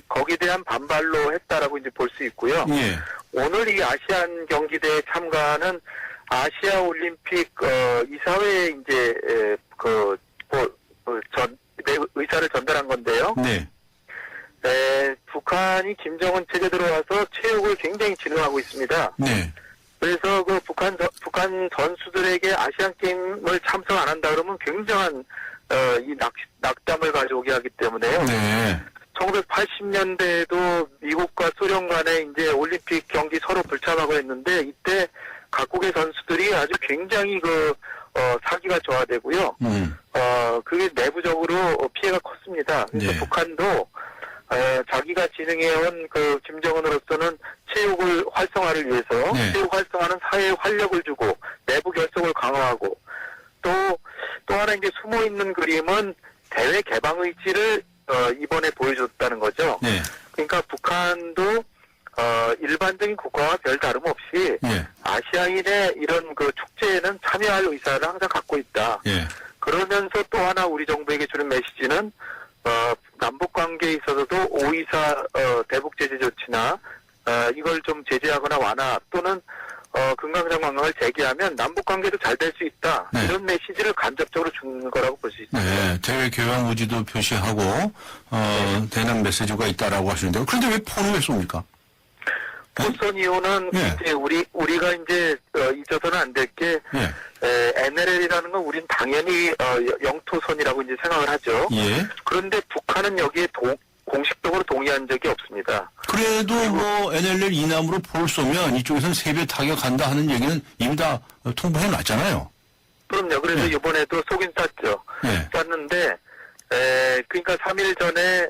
Speaker 6: 거기에 대한 반발로 했다라고 이제 볼 수 있고요.
Speaker 2: 예.
Speaker 6: 오늘 이 아시안 경기대회 참가는 아시아 올림픽 이사회에 이제 의사를 전달한 건데요.
Speaker 2: 네.
Speaker 6: 북한이 김정은 체제 들어와서 체육을 굉장히 진흥하고 있습니다.
Speaker 2: 네.
Speaker 6: 그래서 그 북한 선수들에게 아시안 게임을 참석 안 한다 그러면 굉장한 이 낙담을 가져오게 하기 때문에요.
Speaker 2: 네.
Speaker 6: 1980년대에도 미국과 소련 간에 이제 올림픽 경기 서로 불참하고 했는데 이때 각국의 선수들이 아주 굉장히 사기가 저하되고요. 그게 내부적으로 피해가 컸습니다. 그래서
Speaker 2: 네.
Speaker 6: 북한도 자기가 진행해온 그 김정은으로서는 체육을 활성화를 위해서
Speaker 2: 네.
Speaker 6: 체육 활성화는 사회에 활력을 주고 내부 결속을 강화하고 또 하나 이제 숨어 있는 그림은 대외 개방 의지를 이번에 보여줬다는 거죠.
Speaker 2: 네.
Speaker 6: 그러니까 북한도 일반적인 국가와 별 다름 없이
Speaker 2: 예.
Speaker 6: 아시아인의 이런 그 축제에는 참여할 의사를 항상 갖고 있다.
Speaker 2: 예.
Speaker 6: 그러면서 또 하나 우리 정부에게 주는 메시지는 남북 관계에 있어서도 5.24 대북 제재 조치나 이걸 좀 제재하거나 완화 또는 금강산 관광을 재개하면 남북 관계도 잘 될 수 있다.
Speaker 2: 네.
Speaker 6: 이런 메시지를 간접적으로 주는 거라고 볼 수 있습니다.
Speaker 2: 네, 대외 교양 의지도 표시하고 대남 메시지가 있다라고 하시는데요. 그런데 왜 폰을 왜 쏩니까?
Speaker 6: 포선 이유는
Speaker 2: 예.
Speaker 6: 이제 우리가 이제 잊어서는 안 될 게
Speaker 2: 예.
Speaker 6: NLL이라는 건 우린 당연히 영토선이라고 이제 생각을 하죠.
Speaker 2: 예.
Speaker 6: 그런데 북한은 여기에 공식적으로 동의한 적이 없습니다.
Speaker 2: 그래도 NLL 이남으로 포를 쏘면 이쪽에서는 3배 타격한다 하는 얘기는 이미 다 통보해 놨잖아요.
Speaker 6: 그럼요. 그래서
Speaker 2: 예.
Speaker 6: 이번에도 쏘긴 쐈죠.
Speaker 2: 예.
Speaker 6: 쐈는데 그러니까 3일 전에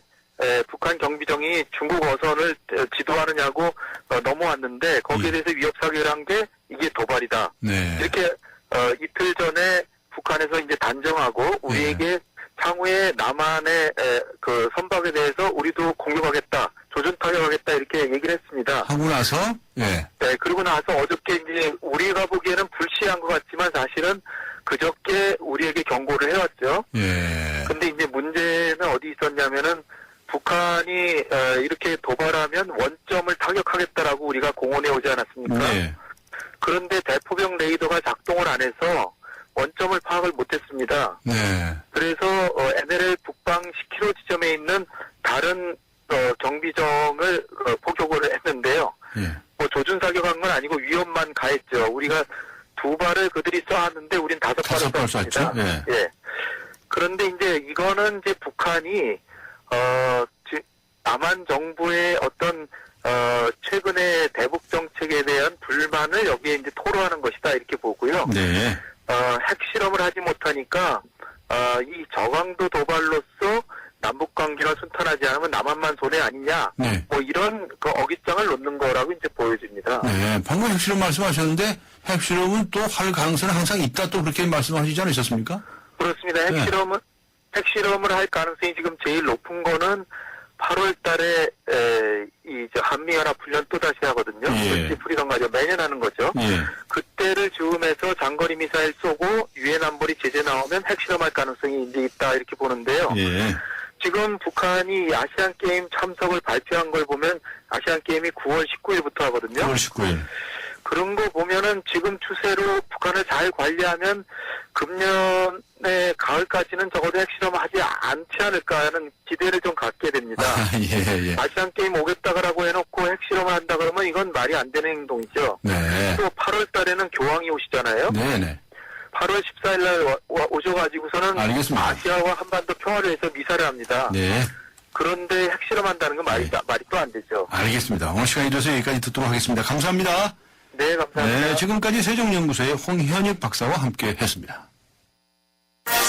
Speaker 6: 북한 경비정이 중국 어선을 지도하느냐고 넘어왔는데 거기에
Speaker 2: 예.
Speaker 6: 대해서 위협 사격을 한 게 이게 도발이다.
Speaker 2: 네.
Speaker 6: 이렇게 이틀 전에 북한에서 이제 단정하고 우리에게 향후에 남한의 그 선박에 대해서 우리도 공격하겠다, 조준 타격하겠다 이렇게 얘기를 했습니다.
Speaker 2: 하고 나서 예.
Speaker 6: 네, 그리고 나서 어저께 이제 우리가 보기에는 불시한 것 같지만 사실은 그저께 우리에게 경고를 해왔죠.
Speaker 2: 예.
Speaker 6: 근데 이제 문제는 어디 있었냐면은 북한이 이렇게 도발하면 원점을 타격하겠다라고 우리가 공언해 오지 않았습니까?
Speaker 2: 네.
Speaker 6: 그런데 대포병 레이더가 작동을 안 해서 원점을 파악을 못했습니다.
Speaker 2: 네.
Speaker 6: 그래서 NLL 북방 10km 지점에 있는 다른 경비정을 포격을 했는데요.
Speaker 2: 예.
Speaker 6: 뭐 조준 사격한 건 아니고 위협만 가했죠. 우리가 2발을 그들이 쏘았는데 우린 5발을 쐈습니다.
Speaker 2: 예.
Speaker 6: 예. 그런데 이제 이거는 이제 북한이 남한 정부의 어떤 최근의 대북 정책에 대한 불만을 여기에 이제 토로하는 것이다 이렇게 보고요.
Speaker 2: 네.
Speaker 6: 핵실험을 하지 못하니까 이 저강도 도발로서 남북 관계가 순탄하지 않으면 남한만 손해 아니냐,
Speaker 2: 네.
Speaker 6: 뭐 이런 그 어깃장을 놓는 거라고 이제 보여집니다.
Speaker 2: 네, 방금 핵실험 말씀하셨는데 핵실험은 또 할 가능성은 항상 있다 또 그렇게 말씀하시지 않으셨습니까?
Speaker 6: 그렇습니다. 핵실험을 할 가능성이 지금 제일 높은 거는 8월 달에 이제 한미연합훈련 또다시 하거든요.
Speaker 2: 예.
Speaker 6: 프리덤 가죠. 매년 하는 거죠.
Speaker 2: 예.
Speaker 6: 그때를 즈음해서 장거리 미사일 쏘고 유엔 안보리 제재 나오면 핵실험할 가능성이 이제 있다 이렇게 보는데요.
Speaker 2: 예.
Speaker 6: 지금 북한이 아시안 게임 참석을 발표한 걸 보면 아시안 게임이 9월 19일부터 하거든요.
Speaker 2: 9월 19일.
Speaker 6: 그런 거 보면은 지금 추세로 북한을 잘 관리하면 금년의 가을까지는 적어도 핵실험 하지 않지 않을까 하는 기대를 좀 갖게 됩니다.
Speaker 2: 예.
Speaker 6: 아시안 게임 오겠다라고 해놓고 핵실험을 한다 그러면 이건 말이 안 되는 행동이죠.
Speaker 2: 네.
Speaker 6: 또 8월 달에는 교황이 오시잖아요.
Speaker 2: 네네.
Speaker 6: 8월 14일 날 오셔가지고서는
Speaker 2: 알겠습니다.
Speaker 6: 아시아와 한반도 평화를 위해서 미사를 합니다.
Speaker 2: 네.
Speaker 6: 그런데 핵실험한다는 건 말이 또 안 되죠.
Speaker 2: 알겠습니다. 오늘 시간이 돼서 여기까지 듣도록 하겠습니다. 감사합니다.
Speaker 6: 네, 감사합니다.
Speaker 2: 네, 지금까지 세종연구소의 홍현익 박사와 함께 했습니다.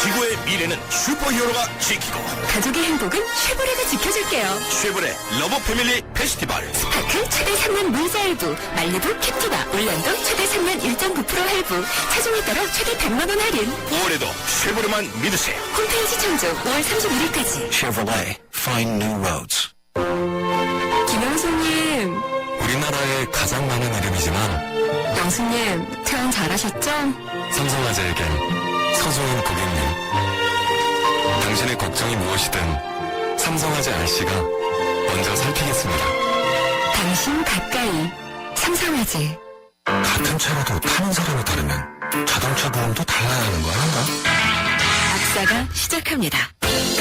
Speaker 7: 지구의 미래는 슈퍼히어로가 지키고
Speaker 3: 가족의 행복은 쉐보레가 지켜줄게요.
Speaker 7: 쉐보레 러브 패밀리 페스티벌
Speaker 3: 스파크 최대 3만 무이자 할부, 말리부 캡티바, 올란도 최대 3만 1.9% 할부, 차종에 따라 최대 100만 원 할인.
Speaker 7: 올해도 쉐보레만 믿으세요.
Speaker 3: 홈페이지 청조 5월 31일까지.
Speaker 7: Chevrolet Find New Roads.
Speaker 3: 김영수님,
Speaker 8: 우리나라에 가장 많은 이름이지만
Speaker 3: 영수님, 퇴원 잘하셨죠?
Speaker 8: 삼성화재에겐 소중한 고객님, 당신의 걱정이 무엇이든 삼성화재 RC가 먼저 살피겠습니다.
Speaker 3: 당신 가까이, 삼성화재.
Speaker 8: 같은 차라도 타는 사람이 다르면 자동차 보험도 달라야 하는 거 아닌가?
Speaker 3: 악사가 시작합니다.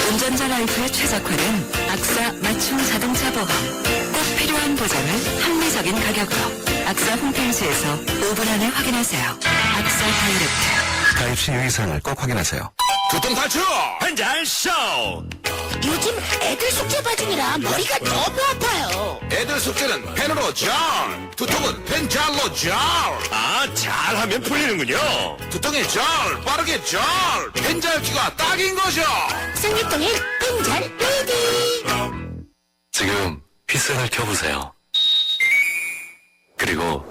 Speaker 3: 운전자 라이프의 최적화는 악사 맞춤 자동차 보험. 꼭 필요한 보장을 합리적인 가격으로. 악사 홈페이지에서 5분 안에 확인하세요. 악사 다이렉트.
Speaker 8: 가입 시 유의사항을 꼭 확인하세요.
Speaker 7: 교통탈출 한잔 쇼.
Speaker 9: 요즘 애들 숙제 받으느라 머리가 너무 아파요.
Speaker 7: 애들 숙제는 펜으로 절, 두통은 펜잘로 절. 아, 잘하면 풀리는군요. 두통에 절, 빠르게 절. 펜잘기가 딱인 거죠.
Speaker 9: 생리통엔 펜잘 레디.
Speaker 8: 지금 휘슬을 켜보세요. 그리고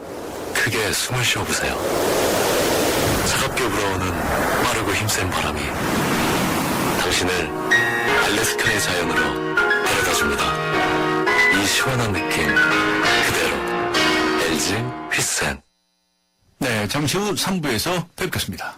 Speaker 8: 크게 숨을 쉬어보세요. 차갑게 불어오는 빠르고 힘센 바람이 당신을 알래스카의 자연으로 데려다줍니다. 이 시원한 느낌 그대로 LG 휘센.
Speaker 2: 네, 잠시 후 3부에서 뵙겠습니다.